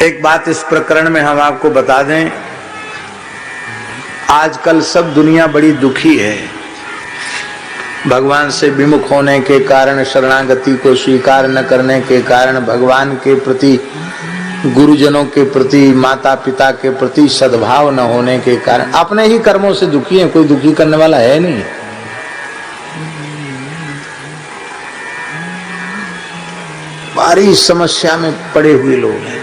एक बात इस प्रकरण में हम आपको बता दें, आजकल सब दुनिया बड़ी दुखी है। भगवान से विमुख होने के कारण, शरणागति को स्वीकार न करने के कारण, भगवान के प्रति, गुरुजनों के प्रति, माता पिता के प्रति सद्भाव न होने के कारण अपने ही कर्मों से दुखी है। कोई दुखी करने वाला है नहीं। भारी समस्या में पड़े हुए लोग हैं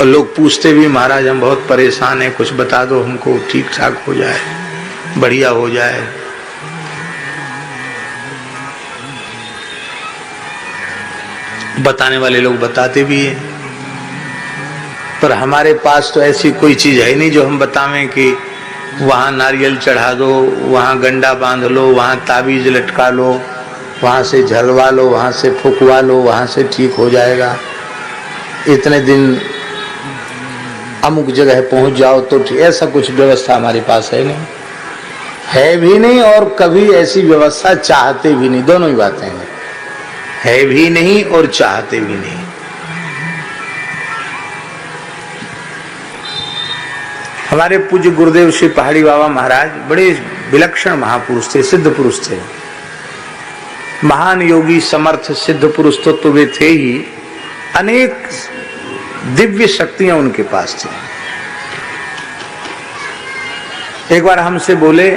और लोग पूछते भी, महाराज हम बहुत परेशान हैं, कुछ बता दो हमको, ठीक ठाक हो जाए, बढ़िया हो जाए। बताने वाले लोग बताते भी हैं, पर हमारे पास तो ऐसी कोई चीज है नहीं जो हम बतावें कि वहां नारियल चढ़ा दो, वहां गंडा बांध लो, वहां ताबीज लटका लो, वहां से झलवा लो, वहां से फुकवा लो, वहां से ठीक हो जाएगा, इतने दिन अमुक जगह पहुंच जाओ तो ठीक। ऐसा कुछ व्यवस्था हमारे पास है नहीं, है भी नहीं, और कभी ऐसी व्यवस्था चाहते भी नहीं। दोनों ही बातें हैं, है भी नहीं और चाहते भी नहीं। हमारे पूज्य गुरुदेव श्री पहाड़ी बाबा महाराज बड़े विलक्षण महापुरुष थे, सिद्ध पुरुष थे, महान योगी, समर्थ सिद्ध पुरुष तो वे थे ही। अनेक दिव्य शक्तियां उनके पास थी। एक बार हमसे बोले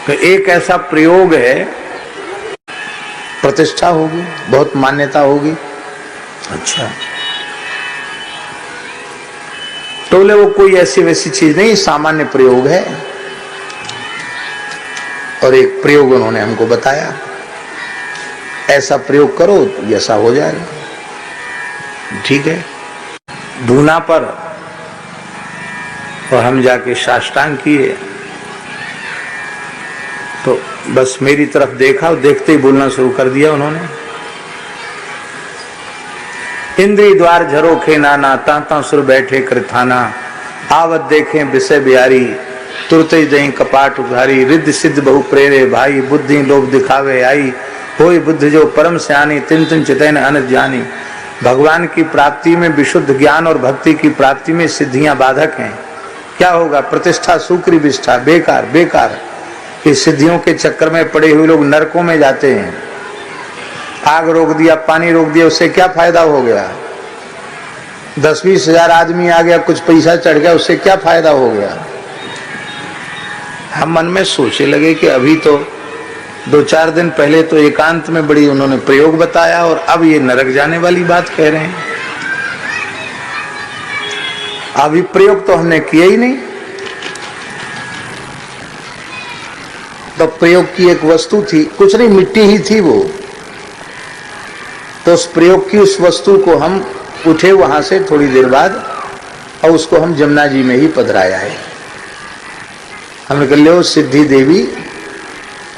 कि एक ऐसा प्रयोग है, प्रतिष्ठा होगी, बहुत मान्यता होगी। अच्छा, तो बोले वो कोई ऐसी वैसी चीज नहीं, सामान्य प्रयोग है। और एक प्रयोग उन्होंने हमको बताया, ऐसा प्रयोग करो तो ऐसा हो जाएगा। ठीक है, धूना पर, और हम जाके साष्टांग किए तो बस मेरी तरफ देखा और देखते ही बोलना शुरू कर दिया उन्होंने। इंद्री द्वार झरोखे नाना, तांता सुर बैठे कृथाना, आवत देखें विषय बिहारी, तुरते जहीं कपाट उघारी, रिद्ध सिद्ध बहु प्रेरे भाई, बुद्धि लोभ दिखावे आई, होई बुद्ध जो परम स्यानी, तिन तिन चितैन अनंत जानी। भगवान की प्राप्ति में विशुद्ध ज्ञान और भक्ति की प्राप्ति में सिद्धियां बाधक हैं। क्या होगा? प्रतिष्ठा सूक्री विष्ठा, बेकार बेकार। इस सिद्धियों के चक्कर में पड़े हुए लोग नरकों में जाते हैं। आग रोक दिया, पानी रोक दिया, उससे क्या फायदा हो गया? 10-20 हजार आदमी आ गया, कुछ पैसा चढ़ गया, उससे क्या फायदा हो गया? हम मन में सोचे लगे कि अभी तो 2-4 दिन पहले तो एकांत में बड़ी उन्होंने प्रयोग बताया और अब ये नरक जाने वाली बात कह रहे हैं। अभी प्रयोग तो हमने किया ही नहीं। तो प्रयोग की एक वस्तु थी, कुछ नहीं, मिट्टी ही थी वो। तो उस प्रयोग की उस वस्तु को हम उठे वहां से थोड़ी देर बाद और उसको हम जमुना जी में ही पधराया है। हमने कह लो सिद्धि देवी,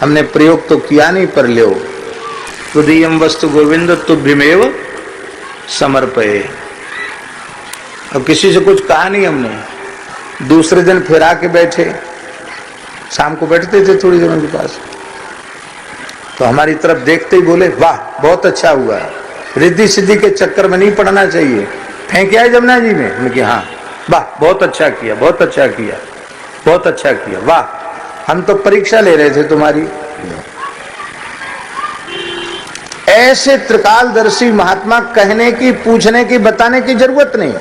हमने प्रयोग तो किया नहीं, पर लो तुदीयम वस्तु गोविंद तुभ्यमेव समर्पये। अब किसी से कुछ कहा नहीं हमने। दूसरे दिन फिर आके बैठे, शाम को बैठते थे थोड़ी देर उनके पास, तो हमारी तरफ देखते ही बोले, वाह बहुत अच्छा हुआ, रिद्धि सिद्धि के चक्कर में नहीं पड़ना चाहिए, फेंक आए जमुना जी में। हमने कहा हाँ, वाह बहुत अच्छा किया, बहुत अच्छा किया, बहुत अच्छा किया, वाह हम तो परीक्षा ले रहे थे तुम्हारी। ऐसे त्रिकालदर्शी महात्मा कहने की, पूछने की, बताने की जरूरत नहीं।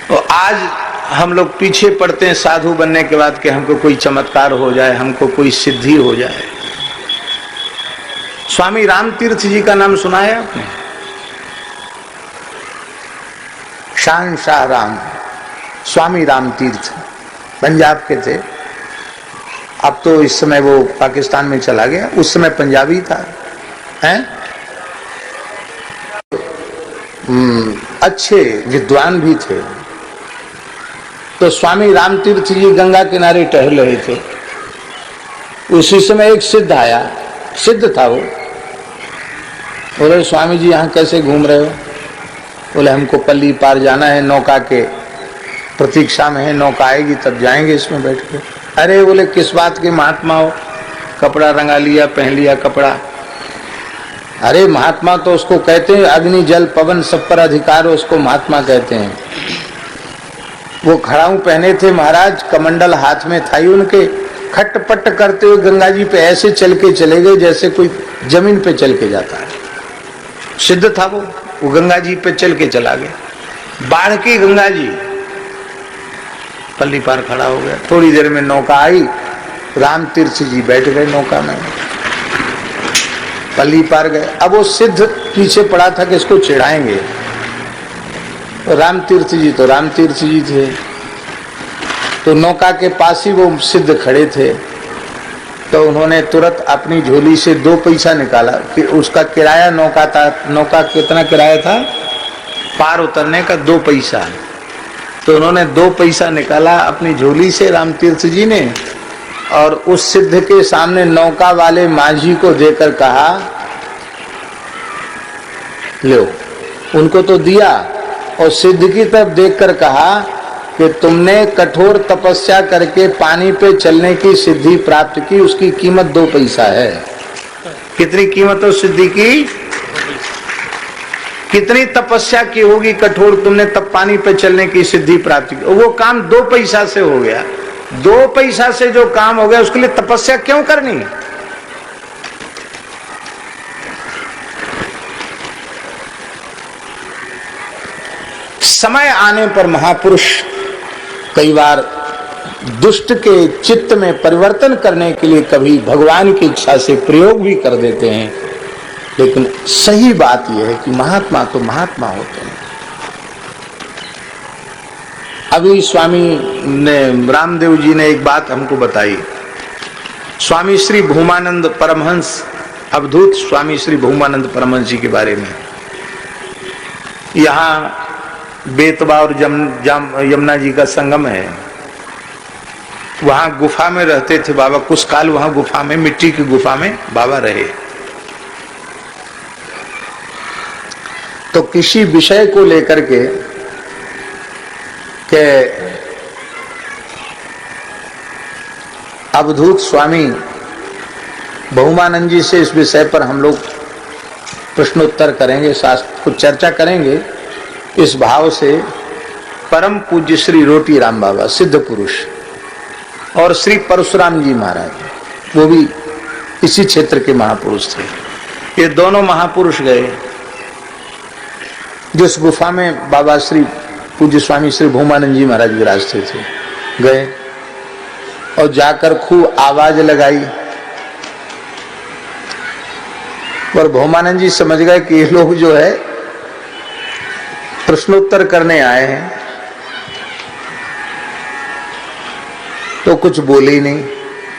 तो आज हम लोग पीछे पड़ते हैं साधु बनने के बाद कि हमको कोई चमत्कार हो जाए, हमको कोई सिद्धि हो जाए। स्वामी रामतीर्थ जी का नाम सुना है आपने? शान शाह राम, स्वामी रामतीर्थ, पंजाब के थे। अब तो इस समय वो पाकिस्तान में चला गया, उस समय पंजाबी था। हैं? अच्छे विद्वान भी थे। तो स्वामी रामतीर्थ जी गंगा किनारे टहल रहे थे। उसी समय एक सिद्ध आया, सिद्ध था वो। बोले स्वामी जी यहाँ कैसे घूम रहे हो? बोले हमको पल्ली पार जाना है, नौका के प्रतीक्षा में है, नौका आएगी तब जाएंगे इसमें बैठ के। अरे बोले किस बात के महात्मा हो, कपड़ा रंगा लिया, पहन लिया कपड़ा। अरे महात्मा तो उसको कहते हैं, अग्नि जल पवन सब पर अधिकार हो, उसको महात्मा कहते हैं। वो खड़ाऊ पहने थे महाराज, कमंडल हाथ में था उनके, खटपट करते हुए गंगा जी पे ऐसे चल के चले गए जैसे कोई जमीन पे चल के जाता है। सिद्ध था वो गंगा जी पे चल के चला गया। बाढ़ की गंगा जी, पल्ली पार खड़ा हो गया। थोड़ी देर में नौका आई, राम तीर्थ जी बैठ गए नौका में, पल्ली पार गए। अब वो सिद्ध पीछे पड़ा था कि इसको चिढ़ाएंगे। राम तीर्थ जी तो राम तीर्थ जी थे, तो नौका के पास ही वो सिद्ध खड़े थे। तो उन्होंने तुरंत अपनी झोली से 2 पैसा निकाला कि उसका किराया नौका था। नौका कितना किराया था? पार उतरने का 2 पैसा। तो उन्होंने 2 पैसा निकाला अपनी झोली से राम तीर्थ जी ने, और उस सिद्ध के सामने नौका वाले माझी को देकर कहा, लो। उनको तो दिया, और सिद्ध की तरफ देखकर कहा कि तुमने कठोर तपस्या करके पानी पे चलने की सिद्धि प्राप्त की, उसकी कीमत 2 पैसा है। कितनी कीमत हो सिद्धि की? कितनी तपस्या की होगी कठोर, तुमने तब पानी पे चलने की सिद्धि प्राप्त की। वो काम 2 पैसा से हो गया। 2 पैसा से जो काम हो गया उसके लिए तपस्या क्यों करनी? समय आने पर महापुरुष कई बार दुष्ट के चित्त में परिवर्तन करने के लिए कभी भगवान की इच्छा से प्रयोग भी कर देते हैं, लेकिन सही बात यह है कि महात्मा तो महात्मा होते हैं। अभी स्वामी ने, रामदेव जी ने एक बात हमको बताई। स्वामी श्री भूमानंद परमहंस, अवधूत स्वामी श्री भूमानंद परमहंस जी के बारे में। यहाँ बेतवा और यमुना जी का संगम है, वहां गुफा में रहते थे बाबा। कुछ काल वहां गुफा में, मिट्टी की गुफा में बाबा रहे। तो किसी विषय को लेकर के अवधूत स्वामी बहुमानंद जी से इस विषय पर हम लोग प्रश्नोत्तर करेंगे, शास्त्र को चर्चा करेंगे। इस भाव से परम पूज्य श्री रोटी राम बाबा सिद्ध पुरुष और श्री परशुराम जी महाराज, वो भी इसी क्षेत्र के महापुरुष थे। ये दोनों महापुरुष गए जिस गुफा में बाबा श्री पूज्य स्वामी श्री भूमानंद जी महाराज विराजते थे, गए और जाकर खूब आवाज लगाई। और भूमानंद जी समझ गए कि ये लोग जो है प्रश्नोत्तर करने आए हैं, तो कुछ बोले ही नहीं।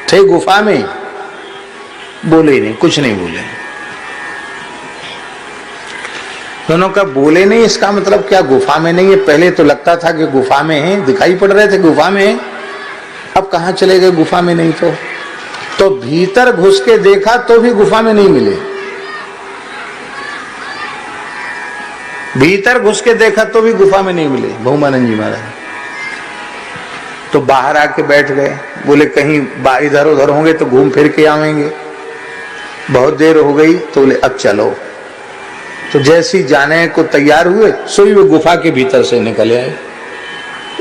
थे गुफा में, बोले ही नहीं, कुछ नहीं बोले। दोनों का बोले नहीं, इसका मतलब क्या गुफा में नहीं है? पहले तो लगता था कि गुफा में है, दिखाई पड़ रहे थे गुफा में है, अब कहां चले गए गुफा में नहीं? तो भीतर घुस के देखा तो भी गुफा में नहीं मिले। भीतर घुस के देखा तो भी गुफा में नहीं मिले बहुमानंद जी महाराज। तो बाहर आके बैठ गए, बोले कहीं इधर उधर होंगे तो घूम फिर के आवेंगे। बहुत देर हो गई तो बोले अब चलो। तो जैसे जाने को तैयार हुए, सोई वो गुफा के भीतर से निकले आए।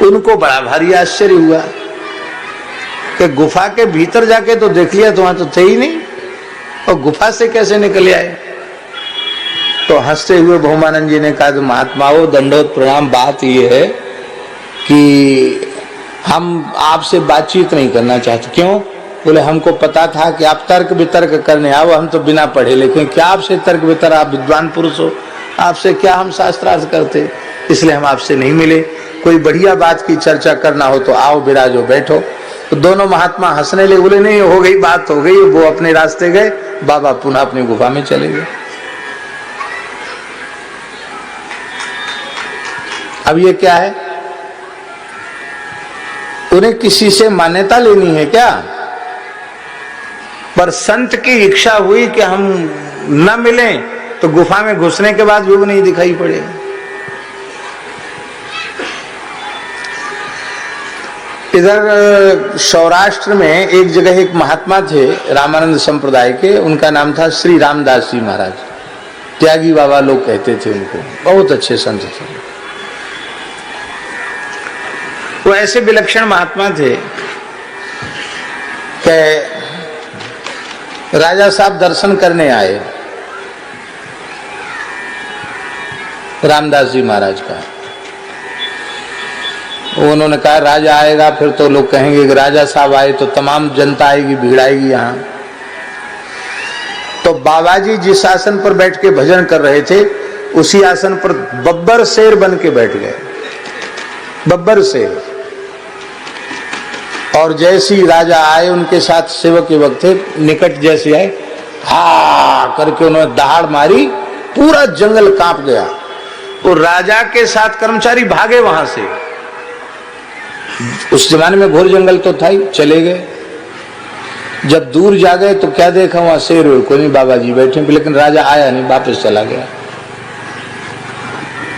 उनको बड़ा भारी आश्चर्य हुआ कि गुफा के भीतर जाके तो देख लिया तो वहां तो थे ही नहीं, और गुफा से कैसे निकले आए? तो हंसते हुए बहुमानंद जी ने कहा, महात्माओं दंडोत प्रणाम, बात ये है कि हम आपसे बातचीत नहीं करना चाहते। क्यों? बोले हमको पता था कि आप तर्क वितर्क करने आओ, हम तो बिना पढ़े लिखे, क्या आपसे तर्क वितर्क, आप विद्वान पुरुष हो, आपसे क्या हम शास्त्रार्थ करते, इसलिए हम आपसे नहीं मिले। कोई बढ़िया बात की चर्चा करना हो तो आओ, विराजो, बैठो। तो दोनों महात्मा हंसने लगे, बोले नहीं हो गई बात, हो गई। वो अपने रास्ते गए, बाबा पुनः अपनी गुफा में चले गए। अब ये क्या है? उन्हें किसी से मान्यता लेनी है क्या? पर संत की इच्छा हुई कि हम न मिलें, तो गुफा में घुसने के बाद भी वो नहीं दिखाई पड़े। इधर सौराष्ट्र में एक जगह एक महात्मा थे रामानंद संप्रदाय के, उनका नाम था श्री रामदास जी महाराज। त्यागी बाबा लोग कहते थे उनको, बहुत अच्छे संत थे। वो ऐसे विलक्षण महात्मा थे कि राजा साहब दर्शन करने आए रामदास जी महाराज का। उन्होंने कहा राजा आएगा फिर तो लोग कहेंगे कि राजा साहब आए तो तमाम जनता आएगी, भीड़ आएगी यहाँ। तो बाबा जी जिस आसन पर बैठ के भजन कर रहे थे उसी आसन पर बब्बर शेर बन के बैठ गए, बब्बर शेर। और जैसे ही राजा आए उनके साथ सेवक युवक थे, निकट जैसे आए हा करके उन्होंने दहाड़ मारी, पूरा जंगल कांप गया। तो राजा के साथ कर्मचारी भागे वहां से। उस जमाने में घोर जंगल तो था ही, चले गए। जब दूर जा गए तो क्या देखा वहां शेर कोई नहीं, बाबा जी बैठे, लेकिन राजा आया नहीं, वापस चला गया।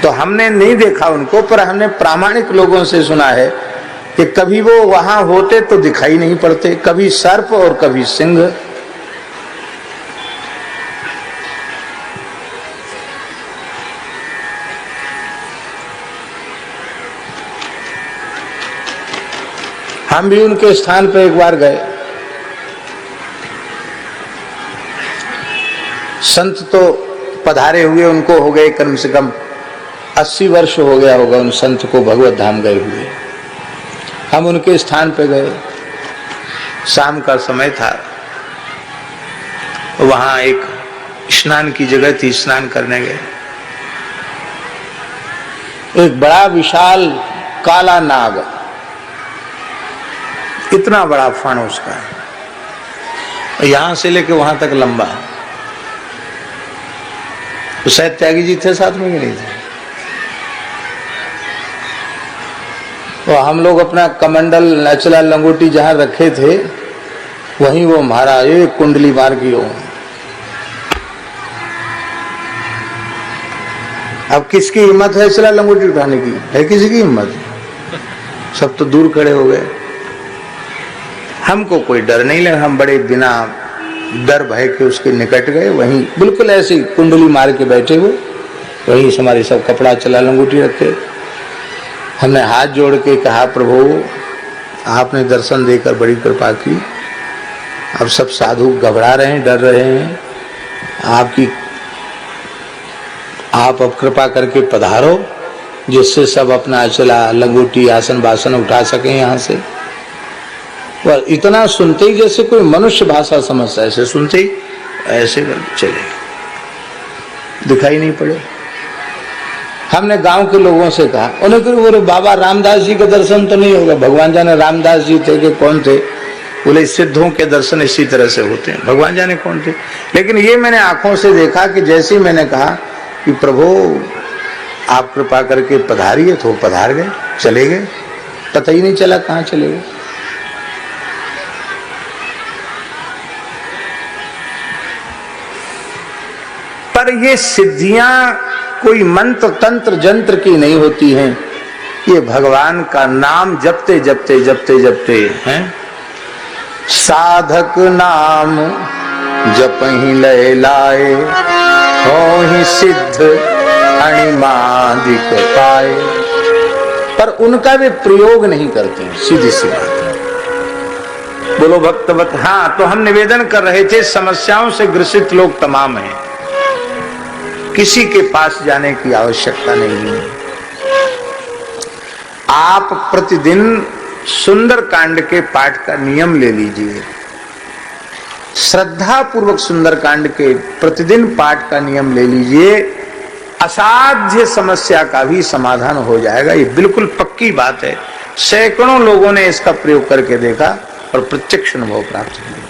तो हमने नहीं देखा उनको, पर हमने प्रामाणिक लोगों से सुना है कि कभी वो वहां होते तो दिखाई नहीं पड़ते, कभी सर्प और कभी सिंह। हम भी उनके स्थान पर एक बार गए। संत तो पधारे हुए, उनको हो गए कम से कम 80 वर्ष हो गया होगा उन संत को भगवत धाम गए हुए। हम उनके स्थान पे गए, शाम का समय था, वहां एक स्नान की जगह थी, स्नान करने गए। एक बड़ा विशाल काला नाग, इतना बड़ा फण उसका, यहां से लेके वहां तक लंबा। तो शायद त्यागी जी थे साथ में कि नहीं थे। तो हम लोग अपना कमंडल नचला लंगोटी जहां रखे थे वहीं वो मारा, एक कुंडली मार की हो। अब किसकी हिम्मत है चला लंगोटी उठाने की? है किसी की हिम्मत? सब तो दूर खड़े हो गए। हमको कोई डर नहीं लगा, हम बड़े बिना डर भय के उसके निकट गए। वहीं बिल्कुल ऐसी कुंडली मार के बैठे हुए, वहीं हमारे सब कपड़ा चला लंगोटी रखे। हमने हाथ जोड़ के कहा प्रभु आपने दर्शन देकर बड़ी कृपा की, अब सब साधु घबरा रहे हैं, डर रहे हैं, आप अब कृपा करके पधारो जिससे सब अपना चला लंगोटी आसन बासन उठा सकें यहाँ से। और इतना सुनते ही जैसे कोई मनुष्य भाषा समझता, ऐसे सुनते ही ऐसे चले, दिखाई नहीं पड़े। हमने गांव के लोगों से कहा, उन्हें कहा बोले बाबा रामदास जी का दर्शन तो नहीं होगा। भगवान जाने रामदास जी थे कि कौन थे? बोले सिद्धों के दर्शन इसी तरह से होते हैं, भगवान जाने कौन थे। लेकिन ये मैंने आंखों से देखा कि जैसे ही मैंने कहा कि प्रभु आप कृपा करके पधारिए, तो पधार गए, चले गए, पता ही नहीं चला कहाँ चले गए। पर ये सिद्धियां कोई मंत्र तंत्र जंत्र की नहीं होती हैं, ये भगवान का नाम जपते जपते जपते जपते हैं। साधक नाम जपहि लय लाए, होहि सिद्ध अणिमादिक पाए। पर उनका वे प्रयोग नहीं करते हैं, सीधी सी बात है। बोलो भक्तवत। हाँ, तो हम निवेदन कर रहे थे, समस्याओं से ग्रसित लोग तमाम हैं, किसी के पास जाने की आवश्यकता नहीं है। आप प्रतिदिन सुंदर कांड के पाठ का नियम ले लीजिए, श्रद्धा पूर्वक सुंदर कांड के प्रतिदिन पाठ का नियम ले लीजिए, असाध्य समस्या का भी समाधान हो जाएगा। ये बिल्कुल पक्की बात है। सैकड़ों लोगों ने इसका प्रयोग करके देखा और प्रत्यक्ष अनुभव प्राप्त किया।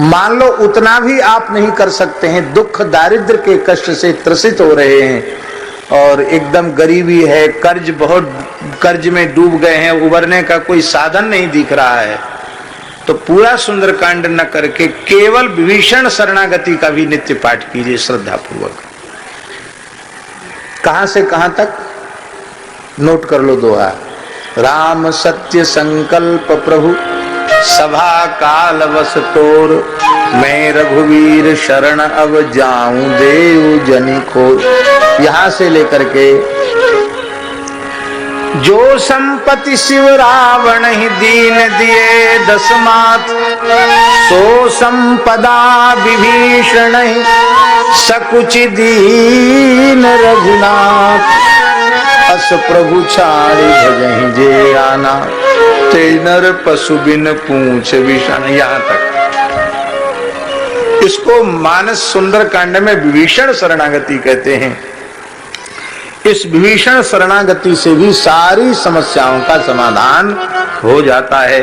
मान लो उतना भी आप नहीं कर सकते हैं, दुख दारिद्र के कष्ट से त्रसित हो रहे हैं और एकदम गरीबी है, कर्ज में डूब गए हैं, उबरने का कोई साधन नहीं दिख रहा है, तो पूरा सुंदरकांड न करके केवल विभीषण शरणागति का भी नित्य पाठ कीजिए श्रद्धा पूर्वक। कहां से कहां तक? नोट कर लो दोहा। राम सत्य संकल्प प्रभु सभा काल वस तोर, मैं रघुवीर शरण अब जाऊं देव जनि खोर। यहां से लेकर के जो संपत्ति शिव रावण ही दीन दिए दसमात, सो संपदा विभीषण सकुच दीन रघुनाथ। अस प्रभु छाड़ी भजहि जे आना, ते नर पशु बिन पूछ विषण। यहाँ तक इसको मानस सुंदर कांड में विभीषण शरणागति कहते हैं। इस विभीषण शरणागति से भी सारी समस्याओं का समाधान हो जाता है।